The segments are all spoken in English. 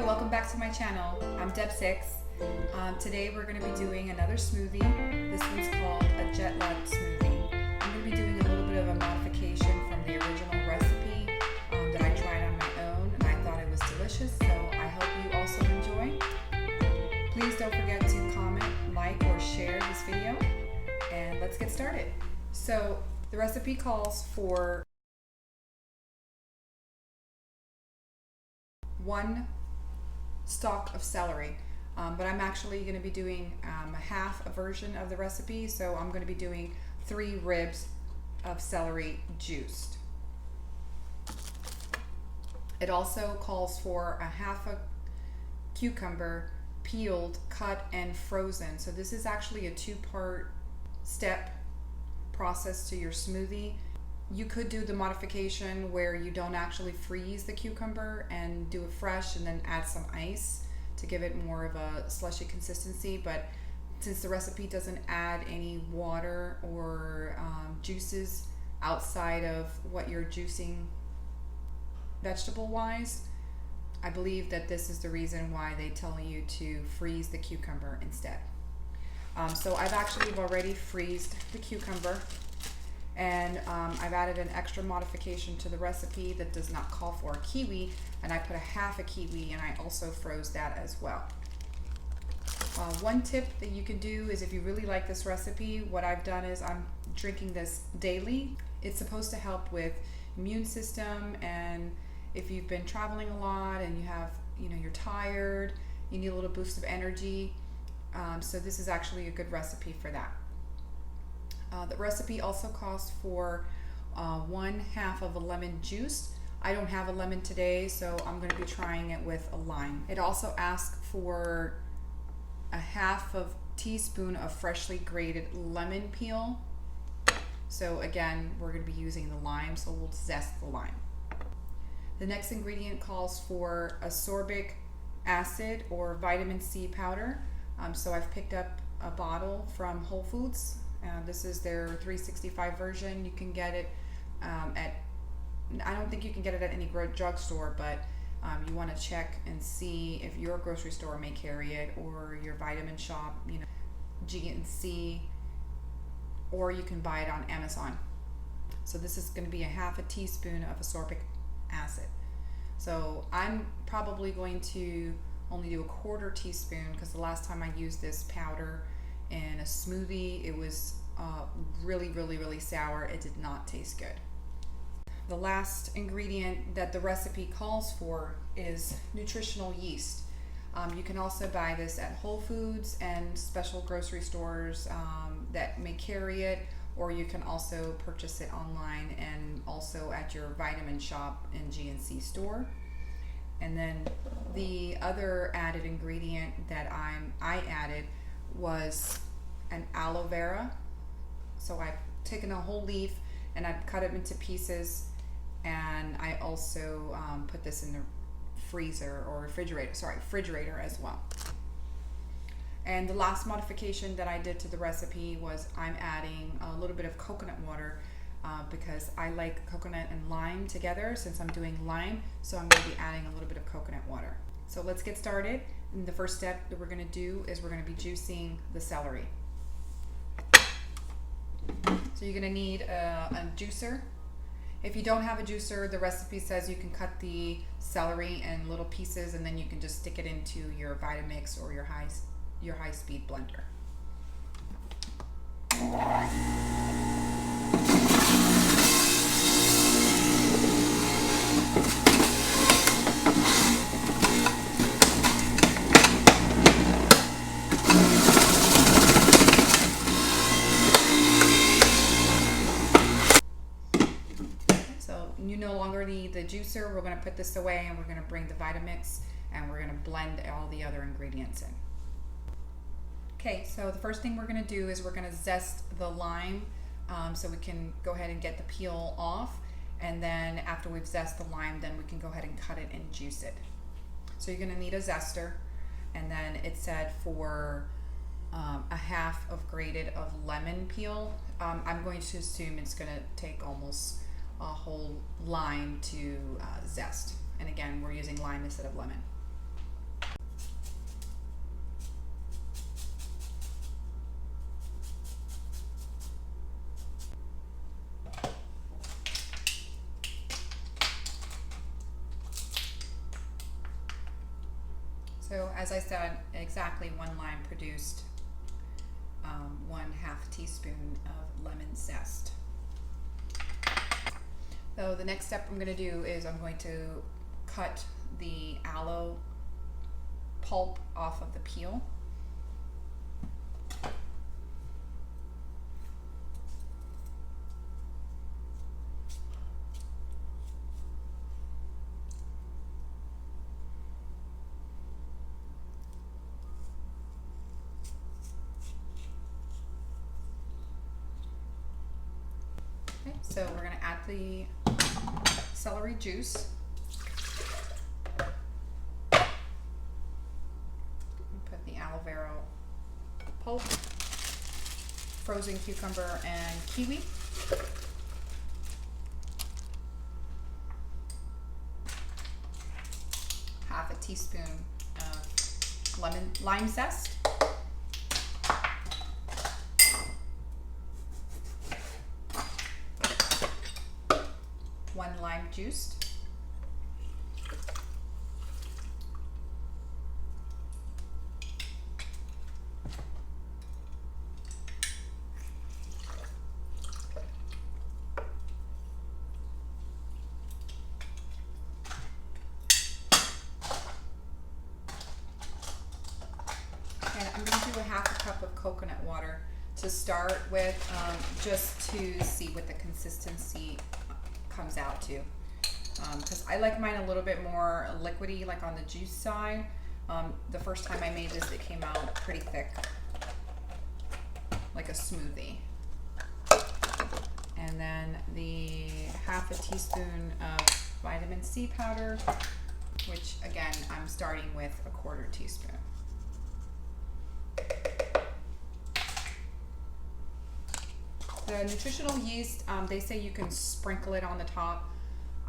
welcome back to my channel. I'm Deb6. Today we're going to be doing another smoothie. This one's called a jet lag smoothie. I'm going to be doing a little bit of a modification from the original recipe that I tried on my own, and I thought it was delicious, so I hope you also enjoy. Please don't forget to comment, like, or share this video, and let's get started. So the recipe calls for 1 stalk of celery, but I'm actually going to be doing a version of the recipe, so I'm going to be doing 3 ribs of celery juiced. It also calls for a half a cucumber peeled, cut, and frozen. So this is actually a 2-part step process to your smoothie. You could do the modification where you don't actually freeze the cucumber and do it fresh and then add some ice to give it more of a slushy consistency, but since the recipe doesn't add any water or juices outside of what you're juicing vegetable wise, I believe that this is the reason why they tell you to freeze the cucumber instead. So I've actually already freezed the cucumber, and I've added an extra modification to the recipe that does not call for a kiwi, and I put a half a kiwi, and I also froze that as well. One tip that you can do is, if you really like this recipe, what I've done is I'm drinking this daily. It's supposed to help with immune system, and if you've been traveling a lot and you're tired, you need a little boost of energy. So this is actually a good recipe for that. The recipe also calls for 1/2 of a lemon juice. I don't have a lemon today, so I'm going to be trying it with a lime. It also asks for a 1/2 teaspoon of freshly grated lemon peel. So again, we're going to be using the lime, so we'll zest the lime. The next ingredient calls for ascorbic acid or vitamin C powder. So I've picked up a bottle from Whole Foods. This is their 365 version. You can get it I don't think you can get it at any drugstore, but you want to check and see if your grocery store may carry it, or your vitamin shop, GNC, or you can buy it on Amazon. So this is going to be a 1/2 teaspoon of ascorbic acid. So I'm probably going to only do a 1/4 teaspoon, because the last time I used this powder in a smoothie, it was really sour. It did not taste good. The last ingredient that the recipe calls for is nutritional yeast. You can also buy this at Whole Foods and special grocery stores that may carry it, or you can also purchase it online and also at your vitamin shop and GNC store. And then the other added ingredient that I added was an aloe vera. So I've taken a whole leaf and I've cut it into pieces, and I also put this in the freezer or refrigerator as well. And the last modification that I did to the recipe was I'm adding a little bit of coconut water because I like coconut and lime together, since I'm doing lime, so I'm going to be adding a little bit of coconut water. So let's get started. And the first step that we're going to do is we're going to be juicing the celery. So you're going to need a juicer. If you don't have a juicer, the recipe says you can cut the celery in little pieces, and then you can just stick it into your Vitamix or your high-speed blender. You no longer need the juicer. We're going to put this away, and we're going to bring the Vitamix, and we're going to blend all the other ingredients in. Okay, so the first thing we're going to do is we're going to zest the lime, so we can go ahead and get the peel off, and then after we've zested the lime, then we can go ahead and cut it and juice it. So you're going to need a zester, and then it said for a 1/2 grated of lemon peel. I'm going to assume it's going to take almost a whole lime to zest. And again, we're using lime instead of lemon. So as I said, exactly 1 lime produced 1/2 teaspoon of lemon zest. So the next step I'm going to do is I'm going to cut the aloe pulp off of the peel. Okay, so we're going to add the celery juice. Put the aloe vera pulp, frozen cucumber and kiwi. Half a teaspoon of lime zest. 1 lime juiced. And I'm going to do a 1/2 cup of coconut water to start with, just to see what the consistency comes out to, because I like mine a little bit more liquidy, like on the juice side. The first time I made this, it came out pretty thick, like a smoothie. And then the 1/2 teaspoon of vitamin C powder, which again I'm starting with a 1/4 teaspoon. The nutritional yeast, they say you can sprinkle it on the top.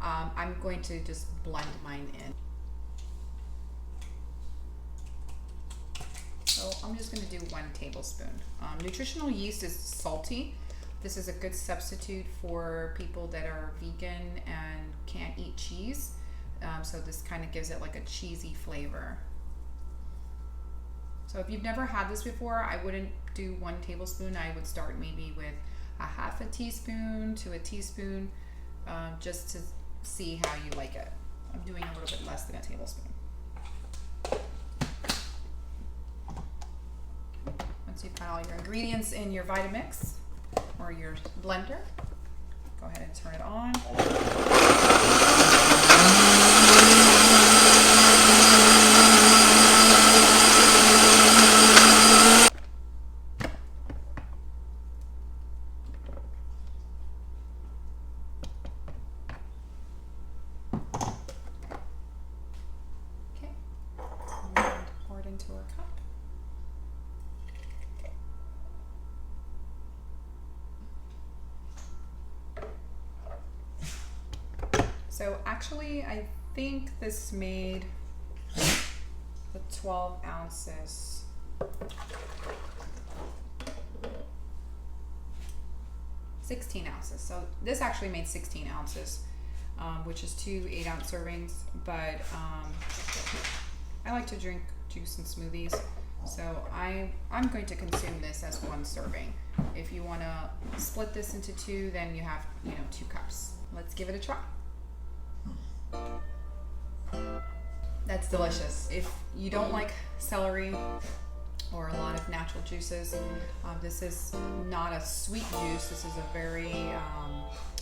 I'm going to just blend mine in. So I'm just going to do 1 tablespoon. Nutritional yeast is salty. This is a good substitute for people that are vegan and can't eat cheese. So this kind of gives it like a cheesy flavor. So if you've never had this before, I wouldn't do 1 tablespoon. I would start maybe with a 1/2 teaspoon to a teaspoon, just to see how you like it. I'm doing a little bit less than a tablespoon. Once you've got all your ingredients in your Vitamix or your blender, go ahead and turn it on. Into our cup. So actually I think this made the 12 ounces. 16 ounces. So this actually made 16 ounces, which is 2 8-ounce servings, but I like to drink juice and smoothies, so I'm going to consume this as 1 serving. If you want to split this into 2, then you have 2 cups. Let's give it a try. That's delicious. If you don't like celery or a lot of natural juices, this is not a sweet juice. This is a very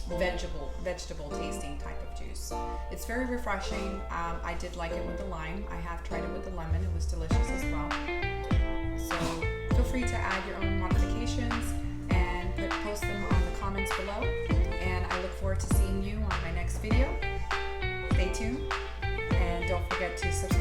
vegetable tasting type of juice. It's very refreshing. I did like it with the lime. I have tried it with the lemon. It was delicious as well. So feel free to add your own modifications and post them on the comments below. And I look forward to seeing you on my next video. Stay tuned and don't forget to subscribe.